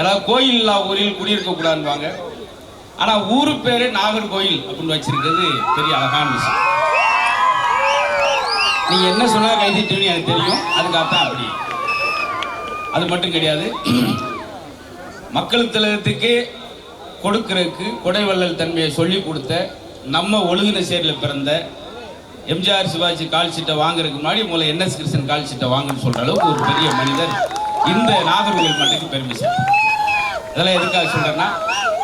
ஏதாவது கோயில் இல்லா ஊரில் குடியிருக்க கூடாதுவாங்க. ஆனா ஊரு பேரு நாகர்கோயில் அப்படின்னு வச்சிருக்கிறது பெரிய அழகான விஷயம். நீங்க என்ன சொன்னா கைதிட்டுன்னு எனக்கு தெரியும். அதுக்காகத்தான் அப்படி. அது மட்டும் கிடையாது, மக்கள் திலகத்துக்கு கொடுக்கறதுக்கு கொடைவள்ளல் தன்மையை சொல்லி கொடுத்த நம்ம ஒழுங்கின சேரில் பிறந்த எம்ஜிஆர் சிவாஜி கால் சீட்டை வாங்குறதுக்கு முன்னாடி முதல்ல NS கிருஷ்ணன் கால் சீட்டை வாங்குன்னு சொல்ற அளவுக்கு ஒரு பெரிய மனிதர் இந்த நாகர்கோவில் மண்ணுக்கு பெருமை சார். இதெல்லாம் எதுக்காக சொல்றேன்னா,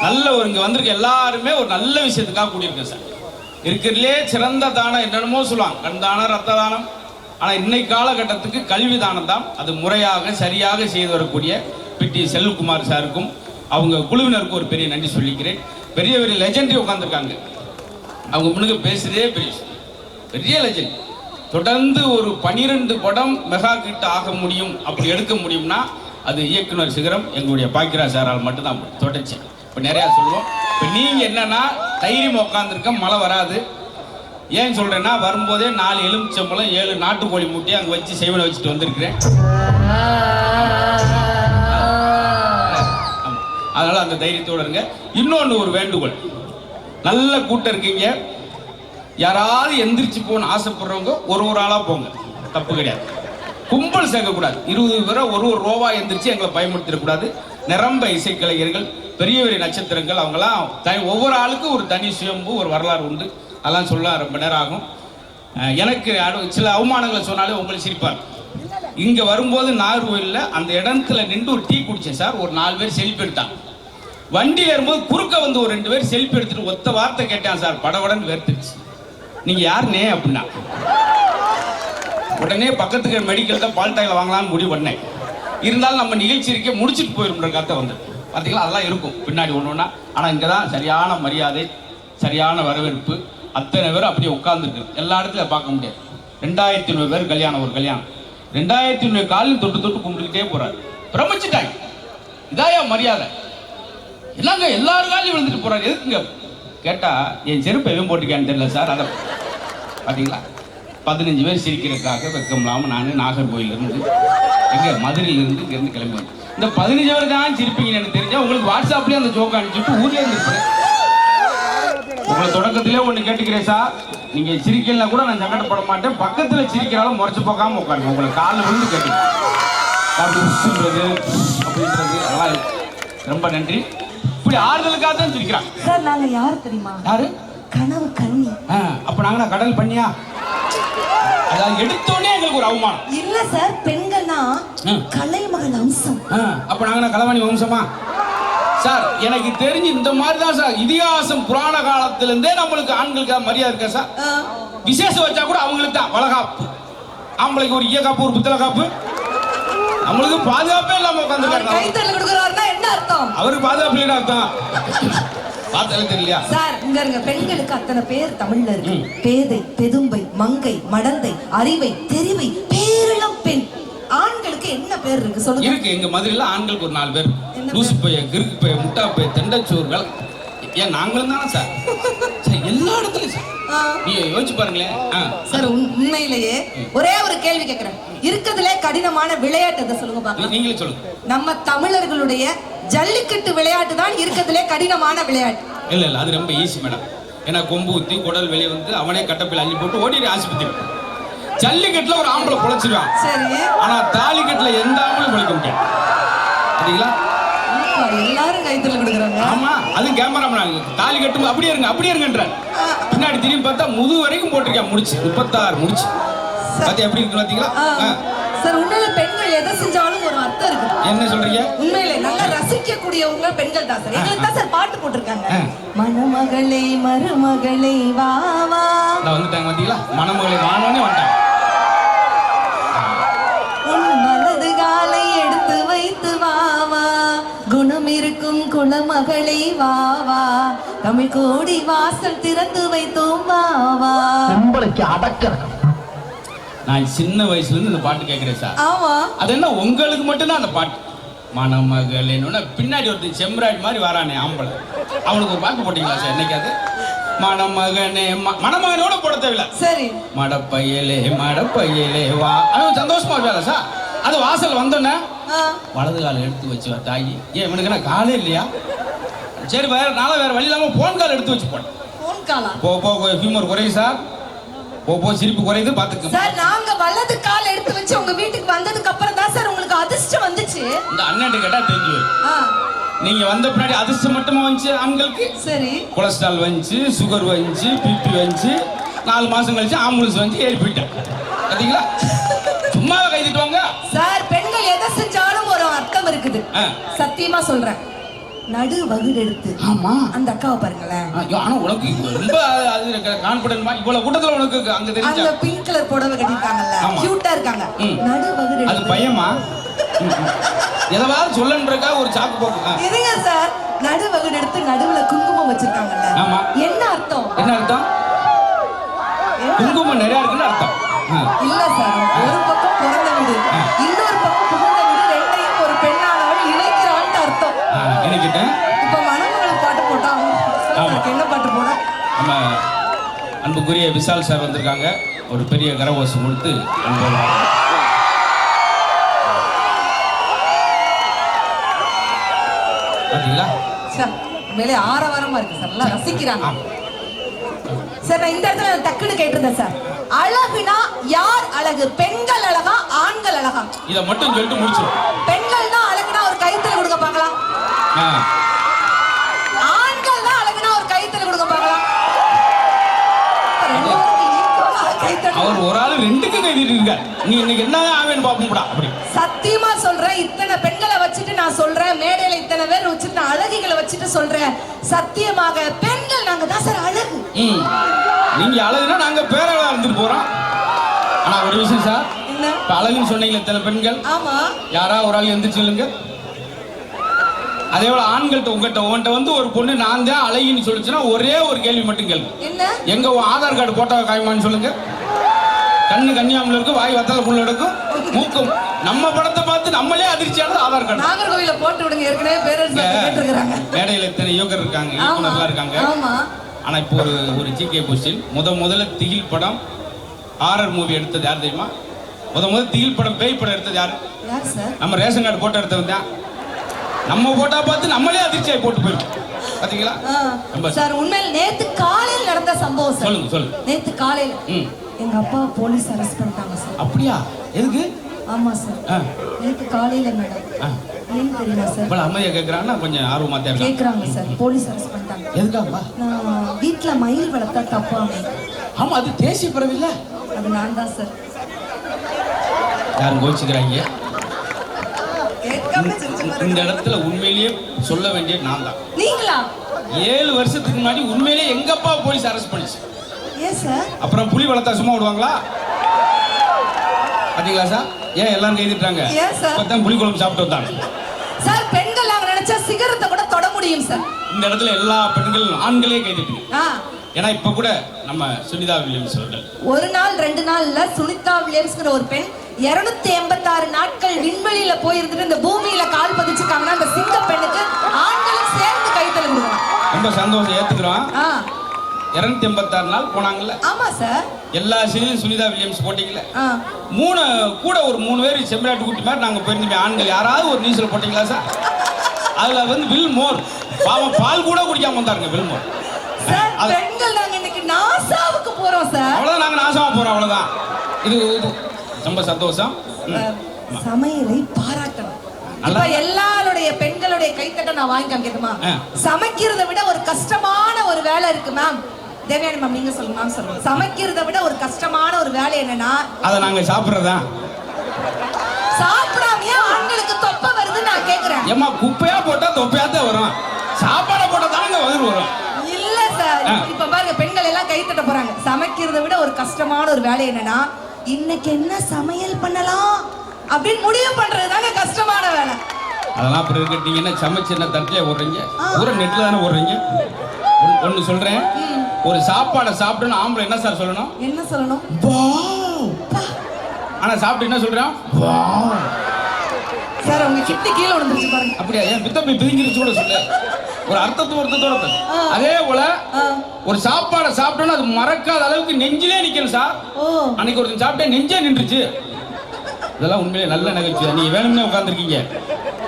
நல்ல ஒரு இங்க வந்திருக்க எல்லாருமே ஒரு நல்ல விஷயத்துக்காக கூடியிருக்கேன் சார். இருக்கிறதுலே சிறந்த தானம் என்னென்னமோ சொல்லுவாங்க, கண் தானம், ரத்த தானம். ஆனா இன்னைக்கு காலகட்டத்துக்கு கல்வி தானம் தான். அது முறையாக சரியாக செய்து வரக்கூடிய PT செல்வகுமார் சாருக்கும் அவங்க குழுவினருக்கும் ஒரு பெரிய நன்றி சொல்லிக்கிறேன். பெரிய பெரிய லெஜெண்டரி உட்காந்துருக்காங்க. அவங்க முன்னுக்கு பேசுறதே பெரிய லெஜெண்ட். தொடர்ந்து ஒரு 12 படம் மெகா கிட்ட ஆக முடியும், அப்படி எடுக்க முடியும்னா அது இயக்குனர் சிகரம் எங்களுடைய பாக்கியராஜ் சாரால் மட்டும்தான் தொடர்ச்சி. இப்போ நிறையா சொல்லுவோம். இப்போ நீங்கள் என்னன்னா தைரியம் உட்காந்துருக்க, மழை வராது. ஏன் சொல்கிறேன்னா, வரும்போதே 4 எலுமிச்சம்பழம் 7 நாட்டுக்கோழி முட்டையை அங்கே வச்சு செய்வனை வச்சுட்டு வந்திருக்கிறேன். அதனால் அந்த தைரியத்தோடு இருங்க. இன்னொன்று ஒரு வேண்டுகோள், நல்ல கூட்டம் இருக்கீங்க, யாராவது எந்திரிச்சு போகணும்னு ஆசைப்படுறவங்க ஒரு ஆளாக போங்க, தப்பு கிடையாது. கும்பல் சேர்க்கக்கூடாது. 20 பேரை ஒரு ரூபா எந்திரிச்சு எங்களை பயமுறுத்திடக்கூடாது. நிரம்ப இசைக்கலைஞர்கள், பெரிய பெரிய நட்சத்திரங்கள், அவங்களாம் ஒவ்வொரு ஆளுக்கும் ஒரு தனி சுயம்பு, ஒரு வரலாறு உண்டு. அதெல்லாம் சொல்ல ரொம்ப நேரம் ஆகும். எனக்கு சில அவமானங்களை சொன்னாலே உங்களுக்கு சிரிப்பார். இங்கே வரும்போது நாகர்கோயிலில் அந்த இடத்துல நின்று ஒரு டீ குடித்தேன் சார். ஒரு 4 பேர் செல்ஃபி எடுத்தாங்க. வண்டி ஏறும்போது குறுக்க வந்து ஒரு 2 பேர் செல்ஃபி எடுத்துட்டு ஒத்த வார்த்தை கேட்டான் சார். படபடன்னு வேர்த்துருச்சு. நீங்கள் யாருன்னே அப்படின்னா, உடனே பக்கத்துக்கு மெடிக்கல் தான் பால்டாயில் வாங்கலாம்னு முடிவு பண்ணேன். இருந்தாலும் நம்ம நிகழ்ச்சி இருக்க முடிச்சுட்டு போயிருன்ற கருத்தை வந்து பார்த்தீங்களா, அதெல்லாம் இருக்கும் பின்னாடி ஒன்று ஒன்றா. ஆனால் இங்கே தான் சரியான மரியாதை, சரியான வரவேற்பு. அத்தனை பேர் அப்படியே உட்கார்ந்துருக்கு. எல்லா இடத்துலையும் பார்க்க முடியாது. 2500 பேர் கல்யாணம், ஒரு கல்யாணம் 2500 காலையும் தொட்டு கும்பிட்டுக்கிட்டே போறாரு. பிரமிச்சுட்டாங்க. இதாயா மரியாதை? என்னங்க எல்லாரும் காலையும் விழுந்துட்டு போறாரு, எதுக்குங்க கேட்டா, என் செருப்பு எதுவும் போட்டிருக்கான்னு தெரியல சார். அதை பார்த்தீங்களா, 15 பேர் சிரிக்கிறதுக்காக வெக்கம் இல்லாமல் நான் நாகர்கோயிலிருந்து மதுரையிலிருந்து இங்கேருந்து கிளம்பி வந்தேன். இந்த 15 பேர் தான் சிரிப்பீங்கன்னு எனக்கு தெரிஞ்சா உங்களுக்கு வாட்ஸ்அப்லேயே அந்த ஜோக்கை அனுப்பிச்சுட்டு ஊர்லேயே இருந்துருப்பேன். உங்களை தொடக்கத்திலே ஒன்று கேட்டுக்கிறேன் சார், நீங்கள் சிரிக்கலாம் கூட நான் சங்கடப்பட மாட்டேன். பக்கத்தில் சிரிக்கிறாலும் முறைச்சு போக்காமல் உட்காருங்க. உங்களை காலில் விழுந்து கேட்டுக்கிறேன். அப்படின்றது அதெல்லாம் ரொம்ப நன்றி. இப்படி ஆறுதலுக்காக தான் சிரிக்கிறாங்க சார். நாங்கள் யார் தெரியுமா? யாரு? கனவு கண்ணி. அப்போ நாங்கள் கடல் பண்ணியா? அதாவது எடுத்தோடனே எங்களுக்கு ஒரு அவமானம் இல்ல சார். பெண்கள்னா கலைமகள் அம்சம். அப்போ நாங்கள் கலைவாணி வம்சமா சார்? எனக்கு தெரிஞ்சு இந்த மாதிரி தான் சார். இதிகாசம் புராண காலத்திலிருந்தே நம்மளுக்கு ஆண்களுக்கு மரியாதை இருக்கா சார்? விசேஷம் வச்சா கூட அவங்களுக்கு தான் வளகாப்பு. ஆம்பளைக்கு ஒரு ஈயக்காப்பு, ஒரு புத்தள காப்பு. நம்மளுக்கு பாதுகாப்பே இல்லாம உட்காந்துருக்காரு. என்ன அர்த்தம்? அவருக்கு பாதுகாப்பு இல்லைன்னு அர்த்தம். பார்த்தாலும் தெரியலையா சார்? இங்க இருங்க, பெண்களுக்கு அத்தனை பேர் தமிழ்ல இருக்கு. பேதை, பெதும்பை, மங்கை, மடந்தை, அறிவை, தெரிவை, பேரிளம் பெண். ஆண்களுக்கு என்ன பேர் இருக்கு சொல்லுங்க? இருக்கு. எங்க மதுரையில ஆண்களுக்கு ஒரு 4 பேர். லூசு பைய, கிறுக்கு பைய, முட்டா பைய, தெண்டச்சோர்கள். ஏன் நாங்களும் தானே சார்? எல்லா இடத்துலயும் சார். நீங்க யோசிச்சு பாருங்களேன் சார். உண்மையிலேயே ஒரே ஒரு கேள்வி கேட்கிறேன். இருக்கிறதுல கடினமான விளையாட்டு எதை சொல்லுங்க பாக்கலாம்? நீங்களே சொல்லுங்க. நம்ம தமிழர்களுடைய ஜல்லிக்கட்டு விளையாட்டு தான் இருக்கிறதுல கடினமான விளையாட்டு. இல்ல அது ரொம்ப ஈஸி மேடம். ஏன்னா கொம்பு ஊத்தி குடல் வெளியே வந்து அவனே கட்டப்பில் அள்ளி போட்டு ஓடிடு ஆஸ்பத்திரி. ஜல்லிக்கட்டுல ஒரு ஆம்பளை பொழைச்சிருவான். சரி. ஆனா தாலிக்கட்டுல எந்த ஆம்பளும் பொழைக்க முடியாது. சரிங்களா? எல்லாரும் கைத்தல கொடுக்குறாங்க. ஆமா, அது கேமராமேன் தாலி கட்டும் அப்படியே இருங்கன்றார். பின்னாடி திரும்பி பார்த்தா முது வரைக்கும் போட்டிருக்கேன் முடிச்சு. 36 முடிச்சு. அது எப்படி இருக்கு பாத்தீங்களா சார்? உண்மையில பெண்கள் எதை செஞ்சாலும் ஒரு அர்த்தம் இருக்கு. என்ன சொல்றீங்க? உண்மையில நல்லா ரசிக்கக்கூடியவங்க பெண்கள் தான் சார். எங்களுக்கு தான் சார் பாட்டு போட்டிருக்காங்க. மணமகளே மருமகளே வா வா. நான் வந்துட்டாங்க பாத்தீங்களா? மணமகளே வானோனே வந்துட்டாங்க. மனது காலை எடுத்து வைத்து வா வா, குணம் இருக்கும் குலமகளே வா வா, தமிழ் கோடி வாசல் திறந்து வைத்தோம் வா வா. உங்களுக்கு அடக்கம். நான் சின்ன வயசுல இருந்து இந்த பாட்டு கேட்கிறேன் சார். ஆமா. அது என்ன உங்களுக்கு மட்டும்தான் அந்த பாட்டு? மணமகளேன்னு பின்னாடி ஒருத்தர் செம்ராய்டு மாதிரி வரானே ஆம்பளை, அவனுக்கு ஒரு பாட்டு போட்டீங்களா சார் என்னைக்காது? மணமகனே மணமகனோட போட தேவையில்ல. சரி. மடப்பையலே மடப்பையலே வா, அவன் சந்தோஷமா இருக்காங்க சார். அது வாசல் வந்தோன்னே வலது காலை எடுத்து வச்சு தாயி. ஏன் இவனுக்கு என்ன காலே இல்லையா? சரி வேற நாளை வேற வழி இல்லாம போன் கால் எடுத்து வச்சு போனேன். போன் காலா? போ ஹியூமர் குறையுது சார். போ சிரிப்பு குறையுது பாத்துக்க சார். நாங்க வலது கால் எடுத்து வச்சு உங்க வீட்டுக்கு வந்ததுக்கு அப்புறம் தான் சார் உங்களுக்கு அதிர்ஷ்டம் வந்துச்சு. இந்த அண்ணன் கேட்டா தெரிஞ்சு நீங்க வந்த பின்னாடி அதிர்ஷ்டம் மட்டுமா வந்துச்சு ஆண்களுக்கு. சரி. கொலஸ்ட்ரால் வந்துச்சு, சுகர் வந்துச்சு, பிபி வந்துச்சு. 4 மாசம் கழிச்சு ஆம்புலன்ஸ் வந்து ஏறி போயிட்டேன். பாத்தீங்களா? சும்மா கை தட்டுவாங்க சார். பெண்கள் எதை செஞ்சாலும் ஒரு அர்த்தம் இருக்குது. சத்தியமா சொல்றேன். நடு வகுடு எடுத்து. ஆமா. அந்த அக்காவை பாருங்களேன். ஆனா உனக்கு ரொம்ப அது கான்ஃபிடன்ட். இவ்வளவு கூட்டத்துல உனக்கு அங்க தெரிஞ்சா அந்த பிங்க் கலர் புடவை கட்டிருக்காங்கல்ல, கியூட்டா இருக்காங்க. நடு வகுடு அது பையமா? எதாவது சொல்லன்றக்கா ஒரு சாக்கு போக்கு. இருங்க சார். நடு வகுடு எடுத்து நடுவுல குங்குமம் வச்சிருக்காங்கல்ல. ஆமா. என்ன அர்த்தம்? என்ன அர்த்தம்? குங்குமம் நிறைய இருக்குன்னு அர்த்தம். இல்ல சார். ஒரு பக்கம் பிறந்த வீடு, இன்னொரு பக்கம் புகுந்த வீடு, ரெண்டையும் ஒரு பெண்ணானவள் இணைக்கிறான்னு அர்த்தம். இணைக்கிட்டேன். இப்ப மணமகள் பாட்டு போட்டா என்ன பாட்டு போட? நம்ம அன்புக்குரிய விஷால் சார் வந்திருக்காங்க. ஒரு பெரிய கரகோஷம் கொடுத்து பாத்தீங்களா? மேலே ஆரவாரமா இருக்கு சார். நல்லா ரசிக்கிறாங்க சார். நான் இந்த இடத்துல டக்குன்னு கேட்டிருந்தேன் சார். அழகுனா யார் அழகு? பெண்கள் அழகா, ஆண்கள் அழகா? இத மட்டும் சொல்லிட்டு முடிச்சிரும். பெண்கள் தான் அழகுனா ஒரு கைத்தல கொடுக்க பார்க்கலாம். ஆண்கள் தான் அழகுனா ஒரு கைத்தல கொடுக்க பார்க்கலாம். அவர் ஒரு ஆளு ரெண்டுக்கு கை தட்டிருக்க. நீ இன்னைக்கு என்ன ஆவேன்னு பாப்போம்டா. அப்படி சத்தியமா சொல்றேன். இத்தனை பெண்களை வச்சுட்டு நான் சொல்றேன். மேடையில இத்தனை பேர் வச்சுட்டு அழகிகளை வச்சுட்டு சொல்றேன். சத்தியமாக பெண்கள் நாங்க தான் சார் அழகு. நீங்க அழகுனா நாங்க பேரழகா இருந்துட்டு போறோம். ஆனா ஒரு விஷயம் சார். என்ன? இப்ப அழகுன்னு சொன்னீங்க இத்தனை பெண்கள். ஆமா. யாரா ஒரு ஆள் எந்திரிச்சு சொல்லுங்க. அதே போல ஆண்கள்ட்ட உங்கள்கிட்ட வந்து ஒரு பொண்ணு நான் தான் அழகின்னு சொல்லிச்சுன்னா ஒரே ஒரு கேள்வி மட்டும் கேள்வி. என்ன? எங்க ஆதார் கார்டு போட்டோ காயமான்னு சொல்லுங்க. கண்ணு கன்னியாகுமரியில இருக்கும், வாய் வத்தால புள்ள எடுக்கும், மூக்கும். நம்ம படத்தை பார்த்து நம்மளே அதிர்ச்சியானது ஆதார் கார்டு. நாகர்கோவில போட்டு விடுங்க. ஏற்கனவே பேரரசு கேட்டிருக்காங்க. மேடையில இத்தனை யோகர் இருக்காங்க, இயக்குனர்லாம் இருக்காங்க. ஆமா. ஆனா இப்போ ஒரு ஜிகே கொஸ்டின். முதல்ல திகில் படம் ஹாரர் மூவி எடுத்தது யார் தெரியுமா? முதல் திகில் படம் பேய் படம் எடுத்தது யாரு? யார் சார்? நம்ம ரேஷன் கார்டு போட்டோ எடுத்தவங்க தான். நம்ம போட்டா பார்த்து நம்மளே அதிர்ச்சியாய் போட்டு போயிடும். பாத்தீங்களா? சார் உண்மையில நேத்து காலையில் நடந்த சம்பவம் சார். சொல்லுங்க. நேத்து காலையில எங்க அப்பா போலீஸ் அரெஸ்ட் பண்ணிட்டாங்க சார். அப்படியா? எதுக்கு? ஆமா சார். நேத்து காலையில மேடம். ஏன் தெரியுமா சார்? பல அம்மையா கேக்குறாங்கன்னா கொஞ்சம் ஆர்வமா தான் கேக்குறாங்க சார். போலீஸ் அரெஸ்ட் பண்ணிட்டாங்க. எதுக்காகமா? நான் வீட்ல மயில் வளர்த்தா தப்பாமே. ஆமா, அது தேசிய பறவை இல்ல. அது நான் தான் சார். யாரும் கோச்சிக்கிறாங்க? இந்த இடத்துல உண்மையிலேயே சொல்ல வேண்டிய நான் தான். நீங்களா? 7 வருஷத்துக்கு முன்னாடி உண்மையிலேயே எங்க அப்பா போலீஸ் அரெஸ்ட் பண்ணிச்சு. ஏன் சார்? அப்புறம் புலி வளர்த்தா சும்மா விடுவாங்களா? பாத்தீங்களா சார்? ஏன் எல்லாரும் கைதிட்டாங்க? இப்பதான் புலி குழம்பு சாப்பிட்டு வந்தாங்க சார். பெண்கள் நாங்க நினைச்சா சிகரத்தை கூட தொட முடியும் சார். இந்த இடத்துல எல்லா பெண்களும் ஆண்களே கைதிட்டு. ஏன்னா இப்ப கூட நம்ம சுனிதா வில்லியம்ஸ் அவர்கள் ஒரு நாள் 2 நாள் இல்ல, சுனிதா வில்லியம்ஸ்ங்கிற ஒரு பெண் 286 நாட்கள் விண்வெளியில போயிருந்துட்டு இந்த பூமியில கால் பதிச்சிருக்காங்கன்னா அந்த சிங்க பெண்ணுக்கு ஆண்களும் சேர்ந்து கைத்தல கொடுக்கலாம். ரொம்ப சந்தோஷம், ஏத்துக்கிறோம். 286 நாள் போனாங்கல்ல. ஆமா சார். எல்லா சீரியலும் சுனிதா வில்லியம்ஸ் போட்டீங்கல்ல. 3 பேர் செம்பராட்டு குட்டி மாதிரி நாங்க போயிருந்தோம். ஆண்கள் யாராவது ஒரு நீச்சல் போட்டீங்களா சார்? அதுல வந்து வில்மோர் பாவம் பால் கூட குடிக்காம வந்தாருங்க. Willmore sir. பெண்கள் நாங்க இன்னைக்கு நாசாவுக்கு போறோம் சார். அவ்வளவுதான், நாங்க நாசாவா போறோம். அவ்வளவுதான். இது ரொம்ப சந்தோஷம். சமையலை பாராட்டணும். இப்ப எல்லாருடைய பெண்களுடைய கைத்தட்ட நான் வாங்கி காமிக்கட்டுமா? சமைக்கிறத விட ஒரு கஷ்டமான ஒரு வேலை இருக்கு மேம். தேவயானி மேம் நீங்க சொல்லுங்க. மேம் சொல்லுங்க. சமைக்கிறத விட ஒரு கஷ்டமான ஒரு வேலை என்னன்னா அத நாங்க சாப்பிடுறதா? சாப்பிடாமையே ஆண்களுக்கு தொப்பை வருது நான் கேக்குறேன். ஏமா குப்பையா போட்டா தொப்பையா தான் வரும், சாப்பாட போட்டா தாங்க வயிறு வரும். இல்ல சார். இப்ப பாருங்க பெண்கள் எல்லாம் கைத்தட்ட போறாங்க. சமைக்கிறத விட ஒரு கஷ்டமான ஒரு வேலை என்னன்னா இன்னைக்கு என்ன சமையல் பண்ணலாம் அப்படின்னு முடிவு பண்றதுதாங்க கஷ்டமான வேலை. அதெல்லாம் அப்படி இருக்கீங்க. என்ன சமைச்சு என்ன தட்டிலே ஓடுறீங்க? ஊர நெட்ல தானே ஓடுறீங்க. ஒன்னு சொல்றேன். ஒரு சாப்பாடை சாப்பிடணும் ஆம்பளை என்ன சார் சொல்லணும்? என்ன சொல்லணும்? ஆனா சாப்பிட்டு என்ன சொல்றான்? சார் உங்க கிட்டி கீழே விழுந்துருச்சு பாருங்க. அப்படியா? ஏன் பித்தப்பை பிரிஞ்சிருச்சு கூட சொல்லு. ஒரு அர்த்தத்தோட அதே போல ஒரு சாப்பாடை சாப்பிட்டோம்னா அது மறக்காத அளவுக்கு நெஞ்சிலே நிக்கணும் சார். அன்னைக்கு ஒருத்தன் சாப்பிட்டே நெஞ்சே நின்றுச்சு. இதெல்லாம் உண்மையிலே நல்ல நகைச்சுவை. நீங்க வேணும்னே உட்காந்துருக்கீங்க,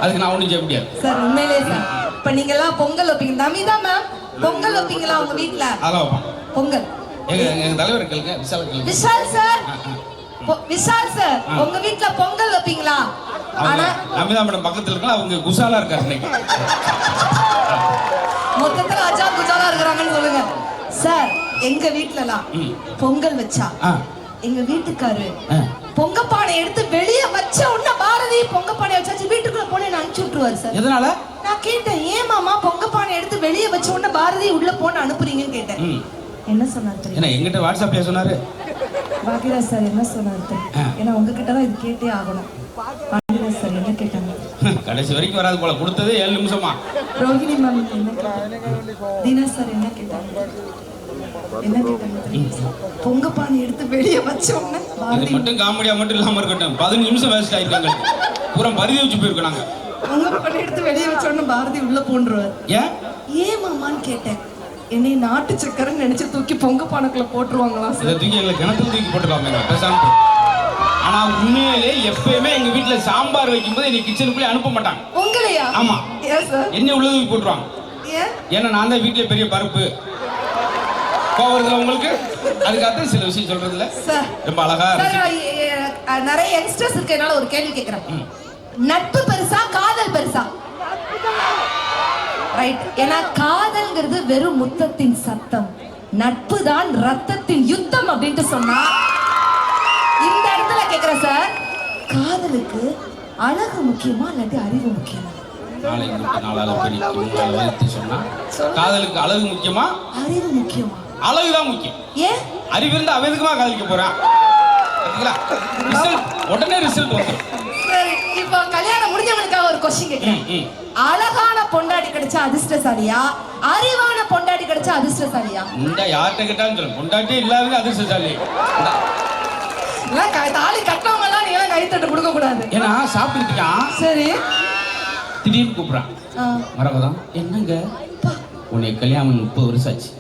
அதுக்கு நான் ஒன்றும் செய்ய முடியாது. சார் உண்மையிலே சார், இப்ப நீங்க எல்லாம் பொங்கல் வைப்பீங்க. நமிதா மேம் பொங்கல் வைப்பீங்களா உங்க வீட்ல? அதெல்லாம் வைப்பான். பொங்கல் எங்க தலைவர் கேளுங்க, விஷால் கேளுங்க. விஷால் சார், விஷால் சார் உங்க வீட்ல பொங்கல் வைப்பீங்களா? ஆனா நமிதா மேடம் பக்கத்துல இருக்கலாம், அவங்க குசாலா இருக்காரு இன்னைக்கு. மொத்தத்துல அஜா குஜாலா இருக்கிறாங்கன்னு சொல்லுங்க சார். எங்க வீட்லலாம் பொங்கல் வச்சா எங்க வீட்டுக்காரு பொங்கப்பானை எடுத்து வெளியே வச்ச உடனே பாரதி பொங்கப்பானை வச்சாச்சு வீட்டுக்குள்ள போனே அனுப்பிச்சு விட்டுருவாரு சார். எதனால? நான் கேட்டேன், ஏன் மாமா பொங்கப்பானை எடுத்து வெளியே வச்ச உடனே பாரதி உள்ள போன அனுப்புறீங்கன்னு கேட்டேன். என்ன சொன்னாரு தெரியும்? என்ன எங்கிட்ட வாட்ஸ்அப்ல சொன்னாரு பாகிராஜ் சார் என்ன சொன்னாரு தெரியும்? ஏன்னா உங்ககிட்ட தான் இது கேட்டே ஆகணும். பாகிராஜ் சார் என்ன கேட்டாங்க? கடைசி வரைக்கும் வராது போல, கொடுத்ததே 7 நிமிஷமா. ரோஹிணி மேம் என்ன கேட்டாங்க? தீனா சார் என்ன கேட்டாங்க? என்ன கேட்டாங்க? பொங்கப்பானை எடுத்து வெளியே வச்ச உடனே இது மட்டும் காமெடியா மட்டும் இல்லாம இருக்கட்டும், 15 நிமிஷம் வேஸ்ட் ஆயிருக்காங்க. பூரா பருதி வச்சு போயிருக்கோம் நாங்க. பொங்கப்பானை எடுத்து வெளியே வச்ச உடனே பாரதி உள்ள போன்றுவார். ஏன் மாமான்னு கேட்டேன். என்னை நாட்டு சக்கரன்னு நினைச்சு தூக்கி பொங்கப்பானைக்குள்ள போட்டுருவாங்களா? இதை தூக்கி எங்களை கிணத்துல தூக்கி போட்டுருவாங்க பேசாம. ஆனா உண்மையிலே எப்பயுமே எங்க வீட்டுல சாம்பார் வைக்கும் போது என்னை கிச்சனுக்குள்ளே அனுப்ப மாட்டாங்க. உங்களையா? ஆமா. என்ன உள்ள தூக்கி போட்டுருவாங்க. ஏன்னா நான் தான் வீட்டுல பெரிய பருப்பு கோவத்துல உங்களுக்கு. அதுக்காக சில விஷயம் சொல்றதுல ரொம்ப அழகா நிறைய யங்ஸ்டர்ஸ் இருக்கனால ஒரு கேள்வி கேட்கிறேன். நட்பு பெருசா காதல் பெருசா? ரைட். ஏன்னா காதல்ங்கிறது வெறும் முத்தத்தின் சத்தம், நட்பு தான் ரத்தத்தின் யுத்தம் அப்படின்ட்டு சொன்னா இந்த இடத்துல கேக்குறேன் சார், காதலுக்கு அழகு முக்கியமா இல்லாட்டி அறிவு முக்கியமா? காதலுக்கு அழகு முக்கியமா அறிவு முக்கியமா? அழகுதான் முக்கியம். ஏன்? அறிவு இருந்தா அவன் எதுக்குமா காதலிக்க போறான்? உடனே ரிசல்ட் வந்துடும். இப்போ கல்யாணம் முடிஞ்சவனுக்காக ஒரு கொஸ்டின் கேட்கிறேன். அழகான பொண்டாட்டி கிடைச்சா அதிர்ஷ்டசாலியா, அறிவான பொண்டாட்டி கிடைச்சா அதிர்ஷ்டசாலியா? இந்த யார்கிட்ட கேட்டாலும் சொல்லுங்க, பொண்டாட்டி இல்லாதவங்க அதிர்ஷ்டசாலி. தாலி கட்டவங்க எல்லாம் நீங்க கை தட்டு கொடுக்க கூடாது. ஏன்னா சாப்பிட்டு இருக்கான். சரி. திடீர்னு கூப்பிடுறான். மரகதம், என்னங்க உன்னை கல்யாணம் 30 வருஷம் ஆச்சு,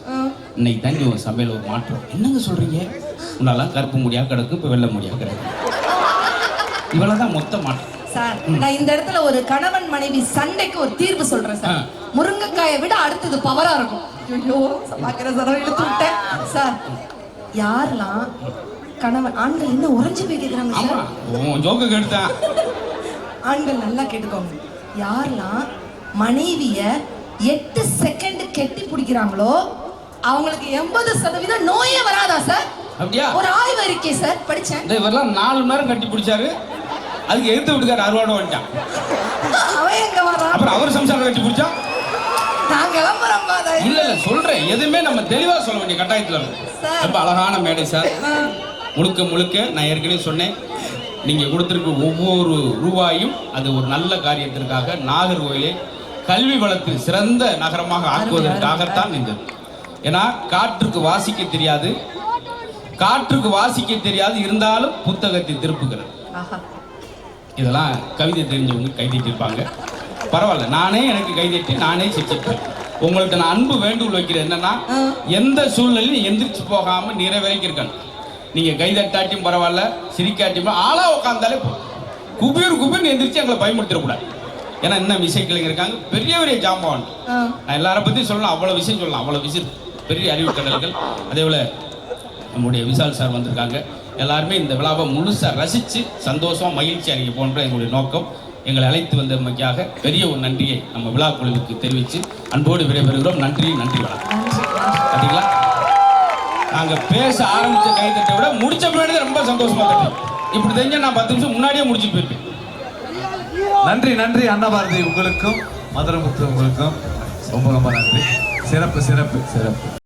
இன்னைக்கு தண்ணி ஒரு சமையல் ஒரு மாற்றம். என்னங்க சொல்றீங்க? உன்னாலாம் கருப்பு முடியா கிடக்கு, இப்ப வெள்ளை முடியா கிடக்கு. இவ்வளவுதான் மொத்த மாற்றம். சார் நான் இந்த இடத்துல ஒரு கணவன் மனைவி சண்டைக்கு ஒரு தீர்வு சொல்றேன் சார். முருங்கைக்காயை விட அடுத்தது பவரா இருக்கும். ஐயோ பாக்கிற சார் இழுத்து விட்டேன் சார். யாரெல்லாம் கணவன் ஆண்கள் என்ன உறைஞ்சு போய் கேட்கிறாங்க சார்? ஜோக்கு கேட்டான். ஆண்கள் நல்லா கேட்டுக்கோங்க. யாரெல்லாம் மனைவிய 8 செகண்ட் கெட்டி பிடிக்கிறாங்களோ அவங்களுக்கு 80% நோயே வராதா சார்? அப்படியா? ஒரு ஆய்வு அறிக்கை சார் படிச்சேன். இவரெல்லாம் 4 மணி நேரம் கட்டி பிடிச்சாரு, அதுக்கு எடுத்து விட்டுக்காரு, அறுவாட வந்துட்டான். அவன் எங்க வரான்? அப்புறம் அவர் சம்சாரம் கட்டி பிடிச்சா நான் கிளம்புறேன். இல்ல இல்ல சொல்றேன், எதுவுமே நம்ம தெளிவா சொல்ல வேண்டிய கட்டாயத்துல ரொம்ப அழகான மேடை சார். முழுக்க முழுக்க நான் ஏற்கனவே சொன்னேன், நீங்க கொடுத்திருக்க ஒவ்வொரு ரூபாயும் அது ஒரு நல்ல காரியத்திற்காக நாகர்கோயிலை கல்வி வளத்தில் சிறந்த நகரமாக ஆக்குவதற்காகத்தான் இருந்தது. ஏன்னா காற்றுக்கு வாசிக்க தெரியாது, காற்றுக்கு வாசிக்க தெரியாது, இருந்தாலும் புத்தகத்தை திருப்புகிறது. இதெல்லாம் கவிதை தெரிஞ்சவங்க கைதிட்டு இருப்பாங்க. பரவாயில்ல, நானே எனக்கு கைதிட்டு நானே சிரிச்சிட்டேன். உங்கள்ட்ட நான் அன்பு வேண்டுகோள் வைக்கிறேன். என்னன்னா, எந்த சூழ்நிலையும் எந்திரிச்சு போகாம நிறைவேறிக்க இருக்கணும். நீங்க கைதட்டாட்டியும் பரவாயில்ல, சிரிக்காட்டியும் ஆளா உட்காந்தாலே குபீர் குபீர்னு எந்திரிச்சு எங்களை பயமுறுத்திடக்கூடாது. ஏன்னா இன்னும் இசைக்கலைஞர் இருக்காங்க, பெரிய பெரிய ஜாம்பவான். நான் எல்லாரை பத்தியும் சொல்லலாம், அவ்வளவு விஷயம் சொல்லலாம், அவ்வளவு விஷயம், பெரிய அறிவு கடல்கள். அதே போல நம்முடைய விஷால் சார் வந்திருக்காங்க. எல்லாருமே இந்த விழாவை முழுசா ரசிச்சு சந்தோஷமா மகிழ்ச்சி அளிக்க போன்ற எங்களுடைய நோக்கம். எங்களை அழைத்து வந்தமைக்காக பெரிய ஒரு நன்றியை நம்ம விழா குழுவுக்கு தெரிவித்து அன்போடு விடைபெறுகிறோம். நன்றி, நன்றி, வணக்கம். பார்த்தீங்களா, நாங்க பேச ஆரம்பிச்ச கைத்தட்டை விட முடிச்ச பின்னாடி ரொம்ப சந்தோஷமா இருக்கு. இப்படி தெரிஞ்சா நான் 10 நிமிஷம் முன்னாடியே முடிச்சுட்டு போயிருப்பேன். நன்றி, நன்றி அன்னபாரதி உங்களுக்கும், மதுரமுத்து உங்களுக்கும் ரொம்ப ரொம்ப நன்றி. சிறப்பு சிறப்பு சிறப்பு.